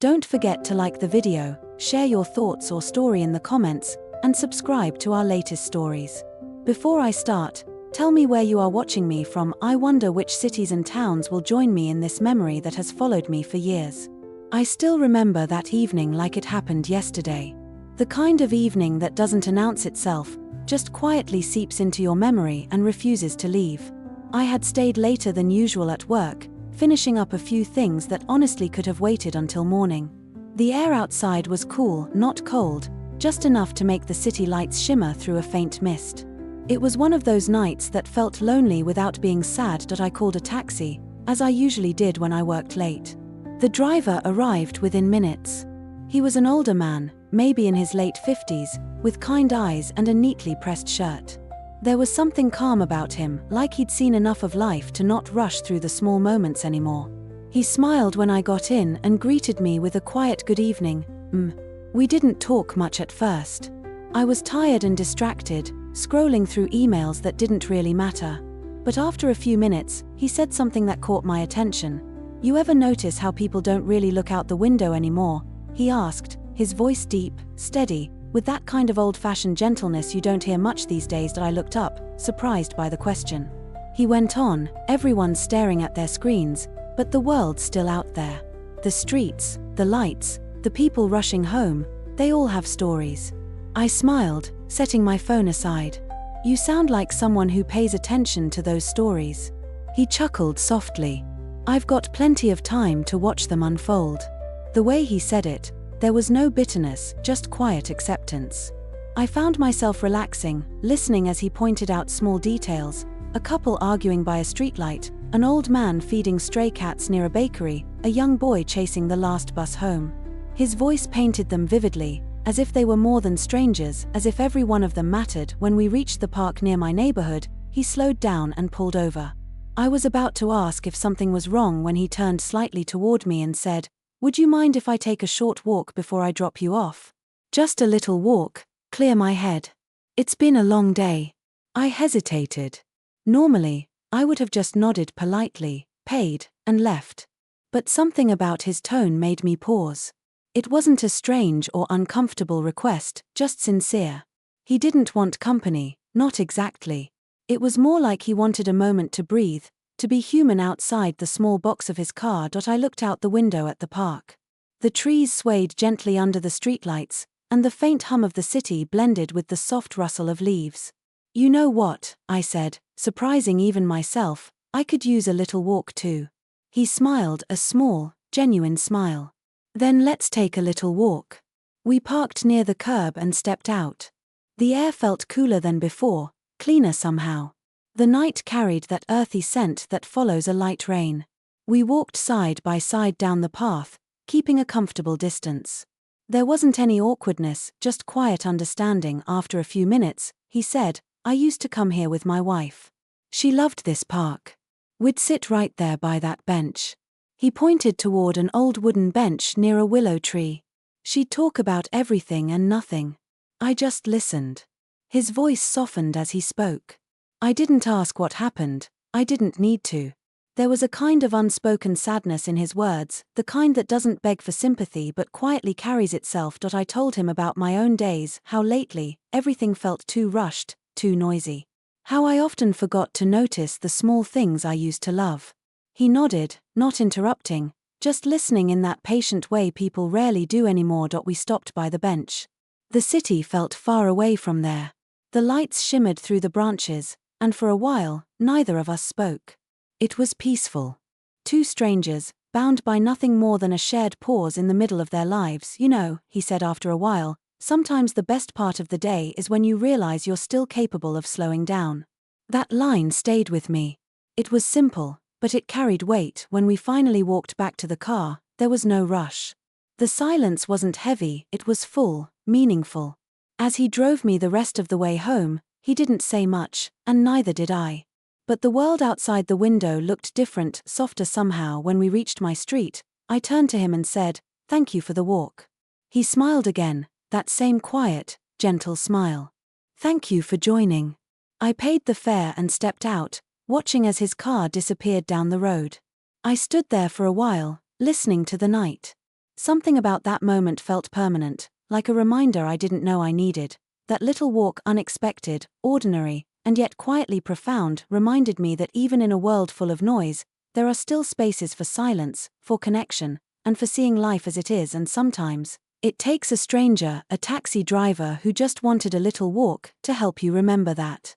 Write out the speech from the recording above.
Don't forget to like the video, share your thoughts or story in the comments, and subscribe to our latest stories. Before I start, tell me where you are watching me from. I wonder which cities and towns will join me in this memory that has followed me for years. I still remember that evening like it happened yesterday. The kind of evening that doesn't announce itself, just quietly seeps into your memory and refuses to leave. I had stayed later than usual at work, finishing up a few things that honestly could have waited until morning. The air outside was cool, not cold, just enough to make the city lights shimmer through a faint mist. It was one of those nights that felt lonely without being sad. That I called a taxi, as I usually did when I worked late. The driver arrived within minutes. He was an older man, maybe in his late 50s, with kind eyes and a neatly pressed shirt. There was something calm about him, like he'd seen enough of life to not rush through the small moments anymore. He smiled when I got in and greeted me with a quiet good evening. We didn't talk much at first. I was tired and distracted, scrolling through emails that didn't really matter. But after a few minutes, he said something that caught my attention. "You ever notice how people don't really look out the window anymore?" he asked, his voice deep, steady, with that kind of old-fashioned gentleness you don't hear much these days. I looked up, surprised by the question. He went on, "Everyone's staring at their screens, but the world's still out there. The streets, the lights, the people rushing home, they all have stories." I smiled, setting my phone aside. "You sound like someone who pays attention to those stories." He chuckled softly. "I've got plenty of time to watch them unfold." The way he said it, there was no bitterness, just quiet acceptance. I found myself relaxing, listening as he pointed out small details: a couple arguing by a streetlight, an old man feeding stray cats near a bakery, a young boy chasing the last bus home. His voice painted them vividly, as if they were more than strangers, as if every one of them mattered. When we reached the park near my neighborhood, he slowed down and pulled over. I was about to ask if something was wrong when he turned slightly toward me and said, "Would you mind if I take a short walk before I drop you off?" "Just a little walk, clear my head. It's been a long day." I hesitated. Normally, I would have just nodded politely, paid, and left. But something about his tone made me pause. It wasn't a strange or uncomfortable request, just sincere. He didn't want company, not exactly. It was more like he wanted a moment to breathe, to be human outside the small box of his car. I looked out the window at the park. The trees swayed gently under the streetlights, and the faint hum of the city blended with the soft rustle of leaves. "You know what," I said, surprising even myself, "I could use a little walk too." He smiled, a small, genuine smile. "Then let's take a little walk." We parked near the curb and stepped out. The air felt cooler than before, cleaner somehow. The night carried that earthy scent that follows a light rain. We walked side by side down the path, keeping a comfortable distance. There wasn't any awkwardness, just quiet understanding. After a few minutes, he said, "I used to come here with my wife. She loved this park. We'd sit right there by that bench." He pointed toward an old wooden bench near a willow tree. "She'd talk about everything and nothing." I just listened. His voice softened as he spoke. I didn't ask what happened, I didn't need to. There was a kind of unspoken sadness in his words, the kind that doesn't beg for sympathy but quietly carries itself. I told him about my own days, how lately, everything felt too rushed, too noisy. How I often forgot to notice the small things I used to love. He nodded, not interrupting, just listening in that patient way people rarely do anymore. We stopped by the bench. The city felt far away from there. The lights shimmered through the branches, and for a while, neither of us spoke. It was peaceful. Two strangers, bound by nothing more than a shared pause in the middle of their lives. "You know," he said after a while, "sometimes the best part of the day is when you realize you're still capable of slowing down." That line stayed with me. It was simple, but it carried weight. When we finally walked back to the car, there was no rush. The silence wasn't heavy, it was full, meaningful. As he drove me the rest of the way home, he didn't say much, and neither did I. But the world outside the window looked different, softer somehow. When we reached my street, I turned to him and said, "Thank you for the walk." He smiled again, that same quiet, gentle smile. "Thank you for joining." I paid the fare and stepped out, watching as his car disappeared down the road. I stood there for a while, listening to the night. Something about that moment felt permanent, like a reminder I didn't know I needed. That little walk, unexpected, ordinary, and yet quietly profound, reminded me that even in a world full of noise, there are still spaces for silence, for connection, and for seeing life as it is. And sometimes, it takes a stranger, a taxi driver who just wanted a little walk, to help you remember that.